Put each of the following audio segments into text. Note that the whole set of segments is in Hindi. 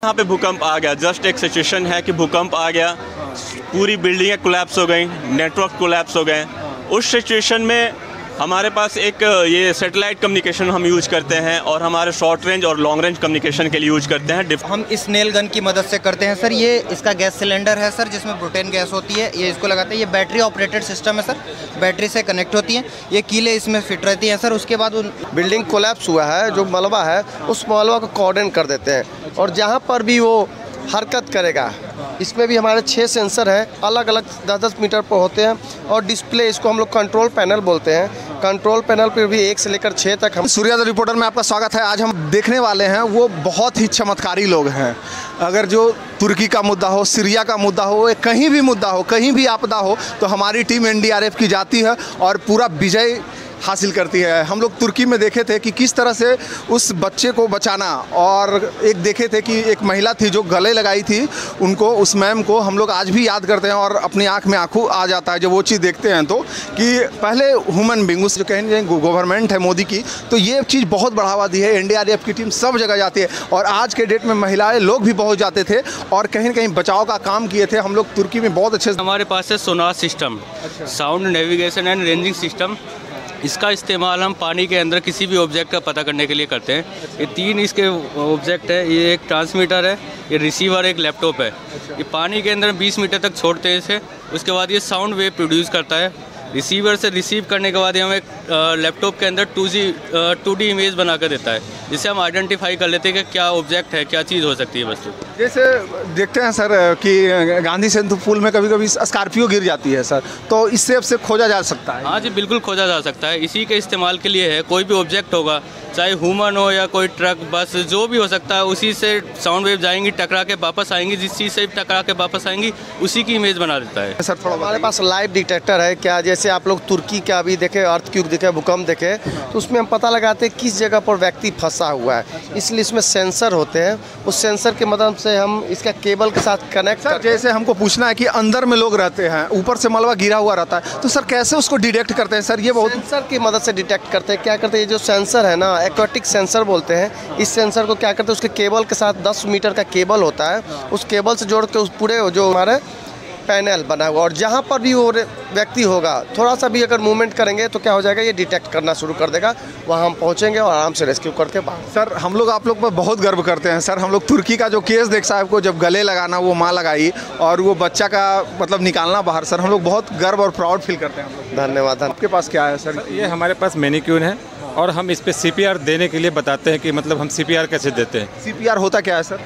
यहाँ पे भूकंप आ गया, जस्ट एक सिचुएशन है कि भूकंप आ गया, पूरी बिल्डिंगें कोलैप्स हो गई, नेटवर्क कोलैप्स हो गए। उस सिचुएशन में हमारे पास एक ये सैटेलाइट कम्युनिकेशन हम यूज़ करते हैं और हमारे शॉर्ट रेंज और लॉन्ग रेंज कम्युनिकेशन के लिए यूज़ करते हैं। हम इस नेल गन की मदद से करते हैं सर। ये इसका गैस सिलेंडर है सर, जिसमें ब्यूटेन गैस होती है। ये इसको लगाते हैं। ये बैटरी ऑपरेटेड सिस्टम है सर, बैटरी से कनेक्ट होती है। ये कीलें इसमें फिट रहती हैं सर। उसके बाद बिल्डिंग कोलैप्स हुआ है, जो मलबा है उस मलबा को कोऑर्डिनेट कर देते हैं और जहाँ पर भी वो हरकत करेगा, इसमें भी हमारे 6 सेंसर हैं, अलग अलग 10-10 मीटर पर होते हैं और डिस्प्ले, इसको हम लोग कंट्रोल पैनल बोलते हैं। कंट्रोल पैनल पर भी 1 से लेकर 6 तक हम। सूर्योदय रिपोर्टर में आपका स्वागत है। आज हम देखने वाले हैं वो बहुत ही चमत्कारी लोग हैं। अगर जो तुर्की का मुद्दा हो, सीरिया का मुद्दा हो, कहीं भी मुद्दा हो, कहीं भी आपदा हो, तो हमारी टीम एनडीआरएफ की जाती है और पूरा विजय हासिल करती है। हम लोग तुर्की में देखे थे कि किस तरह से उस बच्चे को बचाना, और एक देखे थे कि एक महिला थी जो गले लगाई थी उनको, उस मैम को हम लोग आज भी याद करते हैं और अपनी आंख में आंसू आ जाता है जब वो चीज़ देखते हैं। तो कि पहले ह्यूमन बींग, उस जो कहेंगे गवर्नमेंट है मोदी की, तो ये चीज़ बहुत बढ़ावा दी है। एनडीआरएफ की टीम सब जगह जाती है और आज के डेट में महिलाएं लोग भी बहुत जाते थे और कहीं न कहीं बचाव का काम किए थे। हम लोग तुर्की में बहुत अच्छे। हमारे पास है sonar system, sound navigation and ranging system. इसका इस्तेमाल हम पानी के अंदर किसी भी ऑब्जेक्ट का पता करने के लिए करते हैं। ये 3 इसके ऑब्जेक्ट है। ये एक ट्रांसमीटर है, ये रिसीवर, एक लैपटॉप है। ये पानी के अंदर 20 मीटर तक छोड़ते हैं इसे। उसके बाद ये साउंड वेव प्रोड्यूस करता है। रिसीवर से रिसीव करने के बाद ये हमें एक लैपटॉप के अंदर 2D इमेज बना कर देता है, जिससे हम आइडेंटिफाई कर लेते हैं कि क्या ऑब्जेक्ट है, क्या चीज़ हो सकती है वस्तु। जैसे देखते हैं सर कि गांधी सेतु पुल में कभी कभी स्कॉर्पियो गिर जाती है सर, तो इससे अब से खोजा जा सकता है। हाँ जी, बिल्कुल खोजा जा सकता है। इसी के इस्तेमाल के लिए है। कोई भी ऑब्जेक्ट होगा, चाहे ह्यूमन हो या कोई ट्रक, बस, जो भी हो सकता है, उसी से साउंड वेव जाएंगी, टकरा के वापस आएंगी। जिस चीज़ से टकरा के वापस आएंगी उसी की इमेज बना देता है सर। थोड़ा हमारे पास लाइव डिटेक्टर है। क्या जैसे आप लोग तुर्की का अभी देखे, अर्थक्वेक देखे, भूकंप देखे, तो उसमें हम पता लगाते हैं किस जगह पर व्यक्ति फंसा हुआ है। इसलिए इसमें सेंसर होते हैं। उस सेंसर की मदद से हम इसका केबल के साथ कनेक्ट कर। जैसे हमको पूछना है कि अंदर में लोग रहते हैं, ऊपर से मलबा गिरा हुआ रहता है, तो सर कैसे उसको डिटेक्ट करते हैं सर? ये बहुत सेंसर की मदद से डिटेक्ट करते हैं। क्या करते हैं, ये जो सेंसर है ना, एक्वाटिक सेंसर बोलते हैं। इस सेंसर को क्या करते हैं, उसके केबल के साथ 10 मीटर का केबल होता है, उस केबल से जोड़ के उस पूरे जो हमारे पैनल बना हुआ, और जहाँ पर भी वो व्यक्ति होगा, थोड़ा सा भी अगर मूवमेंट करेंगे तो क्या हो जाएगा, ये डिटेक्ट करना शुरू कर देगा। वहाँ हम पहुँचेंगे और आराम से रेस्क्यू करके बाहर। सर हम लोग आप लोग पर बहुत गर्व करते हैं सर। हम लोग तुर्की का जो केस देख साहब को जब गले लगाना वो माँ लगाई और वो बच्चा का मतलब निकालना बाहर, सर हम लोग बहुत गर्व और प्राउड फील करते हैं। धन्यवाद। आपके पास क्या है सर? ये हमारे पास मैनिक्यून है और हम इस पर CPR देने के लिए बताते हैं कि मतलब हम CPR कैसे देते हैं। CPR होता क्या है सर?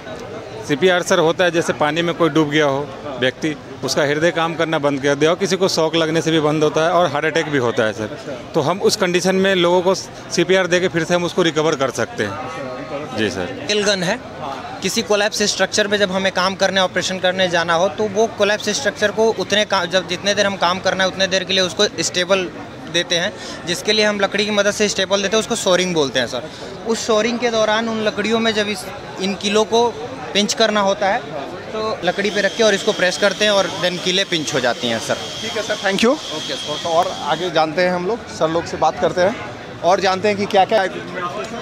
CPR सर होता है जैसे पानी में कोई डूब गया हो व्यक्ति, उसका हृदय काम करना बंद कर दिया हो, किसी को शॉक लगने से भी बंद होता है और हार्ट अटैक भी होता है सर। तो हम उस कंडीशन में लोगों को CPR दे के फिर से हम उसको रिकवर कर सकते हैं। जी सर। नेल गन है। किसी कोलैप्स स्ट्रक्चर पे जब हमें काम करने, ऑपरेशन करने जाना हो, तो वो कोलैप्स स्ट्रक्चर को जितने देर हम काम करना है उतने देर के लिए उसको स्टेबल देते हैं, जिसके लिए हम लकड़ी की मदद से स्टेबल देते हैं। उसको शोरिंग बोलते हैं सर। उस शोरिंग के दौरान उन लकड़ियों में जब इन कीलों को पिंच करना होता है, तो लकड़ी पे रख के और इसको प्रेस करते हैं और देन कीलें पिंच हो जाती हैं सर। ठीक है sir, thank you. Okay sir, तो और आगे जानते हैं हम लोग, सर लोग से बात करते हैं और जानते हैं कि क्या क्या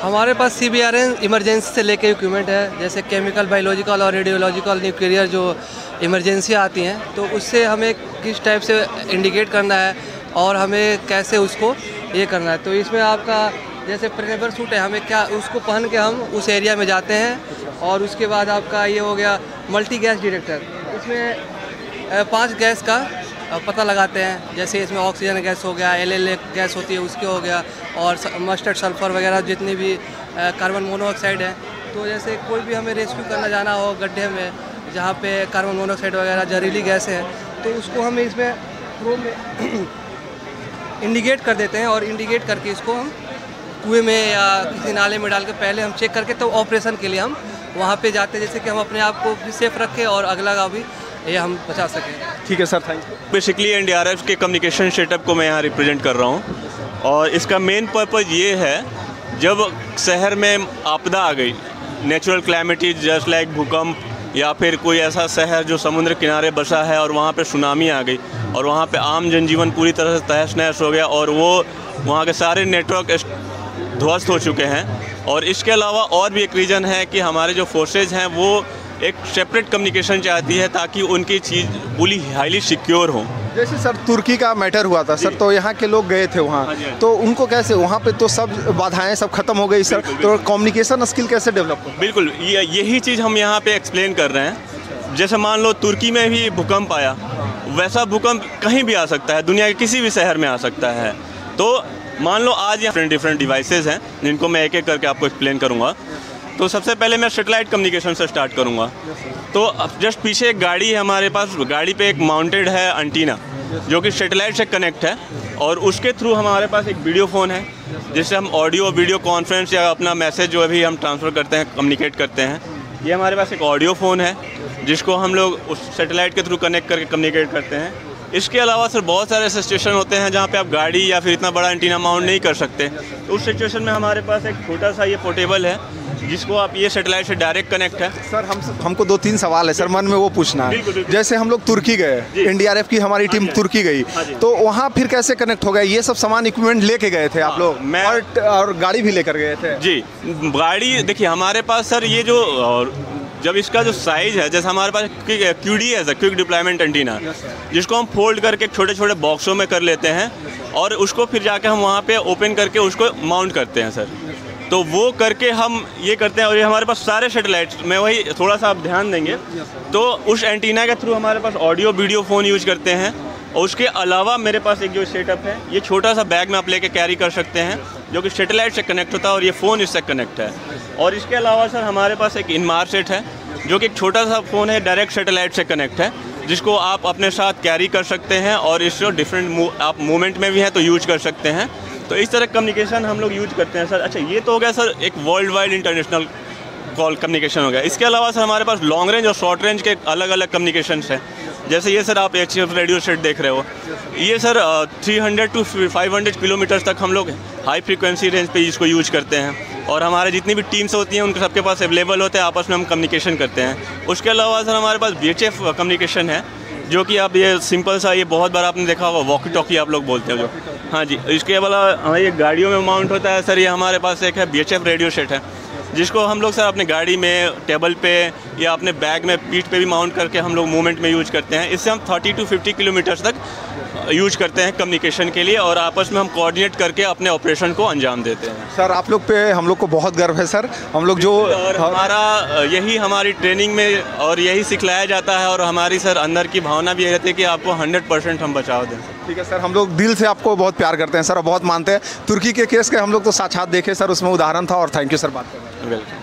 हमारे पास CBRN इमरजेंसी से लेके इक्विपमेंट है, जैसे केमिकल, बायोलॉजिकल और रेडियोलॉजिकल, न्यूक्लियर जो इमरजेंसी आती हैं, तो उससे हमें किस टाइप से इंडिकेट करना है और हमें कैसे उसको ये करना है। तो इसमें आपका जैसे प्रेनेबल सूट है, हमें क्या उसको पहन के हम उस एरिया में जाते हैं। और उसके बाद आपका ये हो गया मल्टी गैस डिटेक्टर। इसमें 5 गैस का पता लगाते हैं, जैसे इसमें ऑक्सीजन गैस हो गया, LLA गैस होती है उसके हो गया, और मस्टर्ड सल्फर वगैरह जितनी भी कार्बन मोनोऑक्साइड है। तो जैसे कोई भी हमें रेस्क्यू करना जाना हो गड्ढे में जहाँ पे कार्बन मोनोऑक्साइड वगैरह जहरीली गैस है, तो उसको हम इसमें प्रोब में इंडिकेट कर देते हैं और इंडिकेट करके इसको हम कुएं में या किसी नाले में डाल के पहले हम चेक करके तो ऑपरेशन के लिए हम वहाँ पे जाते हैं, जैसे कि हम अपने आप को भी सेफ रखें और अगला का भी ये हम बचा सकें। ठीक है sir, thank you. Basically NDRF के कम्युनिकेशन सेटअप को मैं यहाँ रिप्रेजेंट कर रहा हूँ और इसका मेन पर्पज़ ये है, जब शहर में आपदा आ गई, नेचुरल क्लैमिटी जस्ट लाइक भूकंप, या फिर कोई ऐसा शहर जो समुद्र किनारे बसा है और वहाँ पे सुनामी आ गई और वहाँ पे आम जनजीवन पूरी तरह से तहस नहस हो गया और वो वहाँ के सारे नेटवर्क ध्वस्त हो चुके हैं। और इसके अलावा और भी एक रीज़न है कि हमारे जो फोर्सेज हैं वो एक सेपरेट कम्युनिकेशन चाहती है ताकि उनकी चीज़ पूरी हाईली सिक्योर हो। जैसे सर तुर्की का मैटर हुआ था सर, तो यहाँ के लोग गए थे वहाँ, तो उनको कैसे वहाँ पे तो सब बाधाएं सब खत्म हो गई सर, तो कम्युनिकेशन स्किल कैसे डेवलप हो? बिल्कुल, यही चीज़ हम यहाँ पे एक्सप्लेन कर रहे हैं। जैसे मान लो तुर्की में भी भूकंप आया, वैसा भूकंप कहीं भी आ सकता है, दुनिया के किसी भी शहर में आ सकता है। तो मान लो आज यहाँ डिफरेंट डिवाइसेस हैं जिनको मैं एक एक करके आपको एक्सप्लेन करूँगा। तो सबसे पहले मैं सैटेलाइट कम्युनिकेशन से स्टार्ट करूँगा। तो अब जस्ट पीछे एक गाड़ी है हमारे पास, गाड़ी पे एक माउंटेड है एंटीना जो कि सैटेलाइट से कनेक्ट है, और उसके थ्रू हमारे पास एक वीडियो फ़ोन है जिससे हम ऑडियो वीडियो कॉन्फ्रेंस या अपना मैसेज जो अभी हम ट्रांसफ़र करते हैं, कम्युनिकेट करते हैं। ये हमारे पास एक ऑडियो फ़ोन है जिसको हम लोग उस सैटेलाइट के थ्रू कनेक्ट करके कम्युनिकेट करते हैं। इसके अलावा सर बहुत सारे ऐसे सिचुएशन होते हैं जहाँ पे आप गाड़ी या फिर इतना बड़ा एंटीना माउंट नहीं कर सकते, तो उस सिचुएशन में हमारे पास एक छोटा सा ये पोर्टेबल है जिसको आप ये सैटेलाइट से डायरेक्ट कनेक्ट है। सर हमको 2-3 सवाल है सर, मन में वो पूछना है। जैसे हम लोग तुर्की गए, एनडीआरएफ की हमारी टीम तुर्की गई, तो वहाँ फिर कैसे कनेक्ट हो गया? ये सब सामान इक्विपमेंट लेके गए थे आप लोग, और गाड़ी भी लेकर गए थे? जी, गाड़ी देखिए हमारे पास सर ये जो जब इसका जो साइज़ है, जैसे हमारे पास QD है सर, क्विक डिप्लॉयमेंट एंटीना, जिसको हम फोल्ड करके छोटे छोटे बॉक्सों में कर लेते हैं और उसको फिर जाके हम वहाँ पे ओपन करके उसको माउंट करते हैं सर। तो वो करके हम ये करते हैं, और ये हमारे पास सारे सैटेलाइट्स में वही थोड़ा सा आप ध्यान देंगे तो उस एंटीना के थ्रू हमारे पास ऑडियो वीडियो फ़ोन यूज करते हैं। और उसके अलावा मेरे पास एक जो सेटअप है, ये छोटा सा बैग में आप लेके कैरी कर सकते हैं जो कि सैटेलाइट से कनेक्ट होता है और ये फ़ोन इससे कनेक्ट है। और इसके अलावा सर हमारे पास एक इनमार सेट है जो कि एक छोटा सा फ़ोन है, डायरेक्ट सैटेलाइट से कनेक्ट है, जिसको आप अपने साथ कैरी कर सकते हैं और इसको डिफरेंट आप मूवमेंट में भी हैं तो यूज कर सकते हैं। तो इस तरह कम्युनिकेशन हम लोग यूज करते हैं सर। अच्छा, ये तो हो गया सर एक world wide international call communication हो गया। इसके अलावा सर हमारे पास लॉन्ग रेंज और शॉर्ट रेंज के अलग अलग कम्युनिकेशन हैं। जैसे ये सर आप HF रेडियो सेट देख रहे हो, ये सर 300 to 500 किलोमीटर तक हम लोग हाई फ्रीक्वेंसी रेंज पे इसको यूज करते हैं, और हमारे जितनी भी टीम्स होती हैं उनके सबके पास अवेलेबल होते हैं, आपस में हम कम्युनिकेशन करते हैं। उसके अलावा सर हमारे पास VHF कम्युनिकेशन है जो कि आप ये सिंपल सा, ये बहुत बार आपने देखा होगा, वॉकी टॉकी आप लोग बोलते हो जो। हाँ जी, इसके अलावा ये गाड़ियों में माउंट होता है सर, ये हमारे पास एक है VHF रेडियो सेट है जिसको हम लोग सर अपने गाड़ी में, टेबल पे या अपने बैग में, पीठ पे भी माउंट करके हम लोग मूवमेंट में यूज करते हैं। इससे हम 30 to 50 किलोमीटर तक यूज करते हैं कम्युनिकेशन के लिए, और आपस में हम कोऑर्डिनेट करके अपने ऑपरेशन को अंजाम देते हैं। सर आप लोग पे हम लोग को बहुत गर्व है सर, हम लोग जो, और हमारा यही हमारी ट्रेनिंग में और यही सिखलाया जाता है, और हमारी सर अंदर की भावना भी ये रहती है कि आपको 100% हम बचाव दें। ठीक है सर, हम लोग दिल से आपको बहुत प्यार करते हैं सर और बहुत मानते हैं। तुर्की के केस के हम लोग तो साक्षात देखे सर, उसमें उदाहरण था, और थैंक यू सर बात करने के लिए। वेलकम।